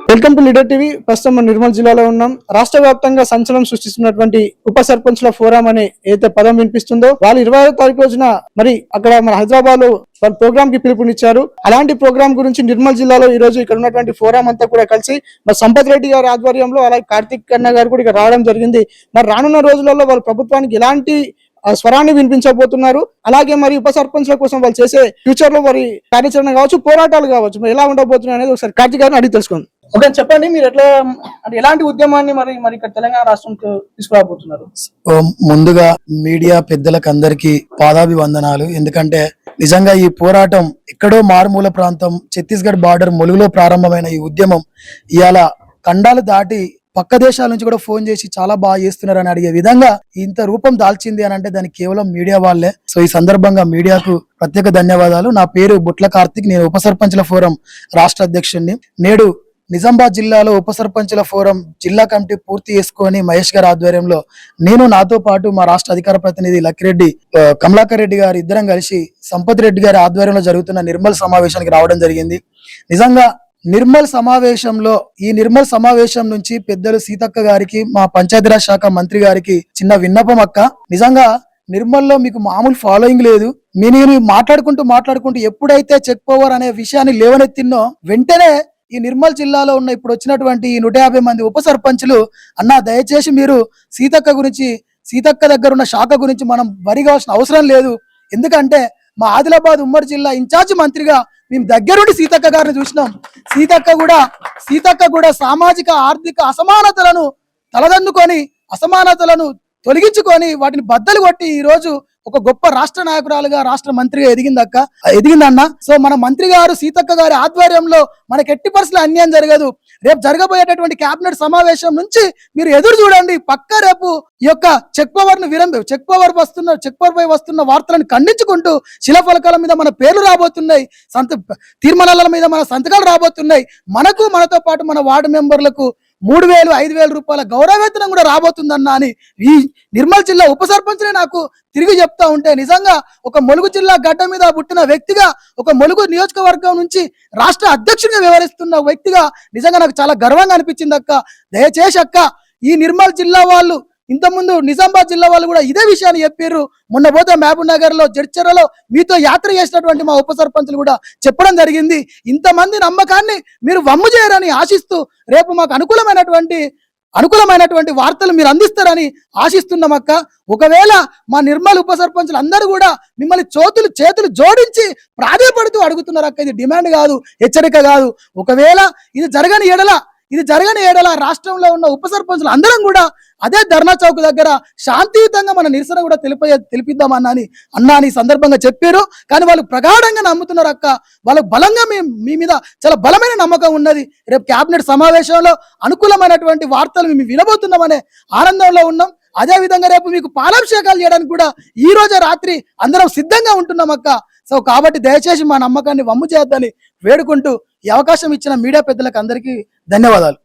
Welcome to leader TV. ప్రస్తుతం మన నిర్మల్ జిల్లాలో ఉన్నాం. రాష్ట్ర వ్యాప్తంగా సంచలనం సృష్టిస్తున్నటువంటి ఉప సర్పంచ్ల ఫోరం అనే ఏదైతే పదం వినిపిస్తుందో, వాళ్ళు 26వ తారీఖు రోజున మరి అక్కడ మన హైదరాబాద్ లో వాళ్ళ ప్రోగ్రామ్ కి పిలుపునిచ్చారు. అలాంటి ప్రోగ్రామ్ గురించి నిర్మల్ జిల్లాలో ఈ రోజు ఇక్కడ ఉన్నటువంటి ఫోరం అంతా కూడా కలిసి మరి సంపత్ రెడ్డి గారి ఆధ్వర్యంలో, అలాగే కార్తిక్ కన్నా గారు కూడా ఇక్కడ రావడం జరిగింది. మరి రానున్న రోజులలో వాళ్ళ ప్రభుత్వానికి ఎలాంటి స్వరాన్ని వినిపించబోతున్నారు, అలాగే మరి ఉప సర్పంచ్ల కోసం వాళ్ళు చేసే ఫ్యూచర్ లో మరి కార్యాచరణ కావచ్చు, పోరాటాలు కావచ్చు, మరి ఎలా ఉండబోతున్నాయి అనేది ఒకసారి కార్తిక్ గారిని అడిగి తెలుసుకోండి. ఓకే, చెప్పండి, మీరు ఎట్లా అంటే ఎలాంటి ఉద్యమాన్ని మరి మరి ఇక్కడ తెలంగాణ రాష్ట్రంకి తీసుకురాబోతున్నారు? ముందుగా మీడియా పెద్దలకు అందరికీ పాదాభివందనాలు. ఎందుకంటే నిజంగా ఈ పోరాటం ఎక్కడో మారుమూల ప్రాంతం ఛత్తీస్గఢ్ బార్డర్ ములుగులో ప్రారంభమైన ఈ ఉద్యమం ఇవాళ ఖండాలు దాటి పక్క దేశాల నుంచి కూడా ఫోన్ చేసి చాలా బాగా చేస్తున్నారు అని అడిగే విధంగా ఇంత రూపం దాల్చింది అని అంటే దానికి కేవలం మీడియా వాళ్ళే. సో ఈ సందర్భంగా మీడియాకు ప్రత్యేక ధన్యవాదాలు. నా పేరు బుట్ల కార్తిక్, నేను ఉప సర్పంచ్ల ఫోరం రాష్ట్ర అధ్యక్షుడిని. నేడు నిజామాబాద్ జిల్లాలో ఉప సర్పంచ్ల ఫోరం జిల్లా కమిటీ పూర్తి చేసుకొని మహేష్ గారి ఆధ్వర్యంలో నేను, నాతో పాటు మా రాష్ట్ర అధికార ప్రతినిధి లక్కిరెడ్డి, కమలాకర్ రెడ్డి గారు ఇద్దరం కలిసి సంపత్ రెడ్డి గారి ఆధ్వర్యంలో జరుగుతున్న నిర్మల్ సమావేశానికి రావడం జరిగింది. నిజంగా నిర్మల్ సమావేశం నుంచి పెద్దలు సీతక్క గారికి, మా పంచాయతీరాజ్ శాఖ మంత్రి గారికి చిన్న విన్నపం. అక్క, నిజంగా నిర్మల్లో మీకు మామూలు ఫాలోయింగ్ లేదు. నేను మాట్లాడుకుంటూ ఎప్పుడైతే చెక్ పవర్ అనే విషయాన్ని లేవనెత్తినో వెంటనే ఈ నిర్మల్ జిల్లాలో ఉన్న ఇప్పుడు వచ్చినటువంటి 150 మంది ఉప సర్పంచులు, అన్నా దయచేసి మీరు సీతక్క దగ్గర ఉన్న శాఖ గురించి మనం వరిగాల్సిన అవసరం లేదు. ఎందుకంటే మా ఆదిలాబాద్ ఉమ్మడి జిల్లా ఇన్ఛార్జ్ మంత్రిగా మేము దగ్గరుండి సీతక్క గారిని చూసినాం. సీతక్క కూడా సామాజిక ఆర్థిక అసమానతలను తొలగించుకొని వాటిని బద్దలు కొట్టి ఈ రోజు ఒక గొప్ప రాష్ట్ర నాయకురాలుగా, రాష్ట్ర మంత్రిగా ఎదిగిందన్న. సో మన మంత్రి గారు సీతక్క గారి ఆధ్వర్యంలో మనకి ఎట్టి పరిస్థితుల్లో అన్యాయం జరగదు. రేపు జరగబోయేటటువంటి కేబినెట్ సమావేశం నుంచి మీరు ఎదురు చూడండి. పక్క రేపు ఈ యొక్క చెక్ పవర్ పై వస్తున్న వార్తలను ఖండించుకుంటూ శిలాఫలకాల మీద మన పేర్లు రాబోతున్నాయి, తీర్మానాల మీద మన సంతకాలు రాబోతున్నాయి. మనతో పాటు మన వార్డు మెంబర్లకు 3,000, 5,000 రూపాయల గౌరవేతనం కూడా రాబోతుందన్న అని ఈ నిర్మల్ జిల్లా ఉప సర్పంచ్నే నాకు తిరిగి చెప్తా ఉంటే, నిజంగా ఒక ములుగు జిల్లా గడ్డ మీద పుట్టిన వ్యక్తిగా, ఒక ములుగు నియోజకవర్గం నుంచి రాష్ట్ర అధ్యక్షుడిగా వ్యవహరిస్తున్న వ్యక్తిగా నిజంగా నాకు చాలా గర్వంగా అనిపించింది. అక్క, దయచేసి అక్క, ఈ నిర్మల్ జిల్లా వాళ్ళు ఇంతకుముందు నిజామాబాద్ జిల్లా వాళ్ళు కూడా ఇదే విషయాన్ని చెప్పారు. మొన్న పోతే మహబూబ్ నగర్ లో, జడ్చర్లలో మీతో యాత్ర చేసినటువంటి మా ఉప సర్పంచులు కూడా చెప్పడం జరిగింది. ఇంతమంది నమ్మకాన్ని మీరు వమ్ము చేయరని ఆశిస్తూ రేపు మాకు అనుకూలమైనటువంటి వార్తలు మీరు అందిస్తారని ఆశిస్తున్నామక్క. ఒకవేళ మా నిర్మల్ ఉప సర్పంచులు అందరూ కూడా మిమ్మల్ని చేతులు జోడించి ప్రాధాయపడుతూ అడుగుతున్నారు అక్క. ఇది డిమాండ్ కాదు, హెచ్చరిక కాదు. ఒకవేళ ఇది జరగని ఏడల రాష్ట్రంలో ఉన్న ఉప సర్పంచులు అందరం కూడా అదే ధర్నా చౌక్ దగ్గర శాంతియుతంగా మన నిరసన కూడా తెలిపిద్దామని సందర్భంగా చెప్పారు. కానీ వాళ్ళు ప్రగాఢంగా నమ్ముతున్నారు అక్క. వాళ్ళకు బలంగా మీ మీద చాలా బలమైన నమ్మకం ఉన్నది. రేపు కేబినెట్ సమావేశంలో అనుకూలమైనటువంటి వార్తలు మేము వినబోతున్నామనే ఆనందంలో ఉన్నాం. అదే విధంగా రేపు మీకు పాలాభిషేకాలు చేయడానికి కూడా ఈ రోజే రాత్రి అందరం సిద్ధంగా ఉంటున్నాం అక్క. సో కాబట్టి దయచేసి మా నమ్మకాన్ని వమ్ము చేయొద్దని వేడుకుంటూ ఈ అవకాశం ఇచ్చిన మీడియా పెద్దలకు అందరికీ ధన్యవాదాలు.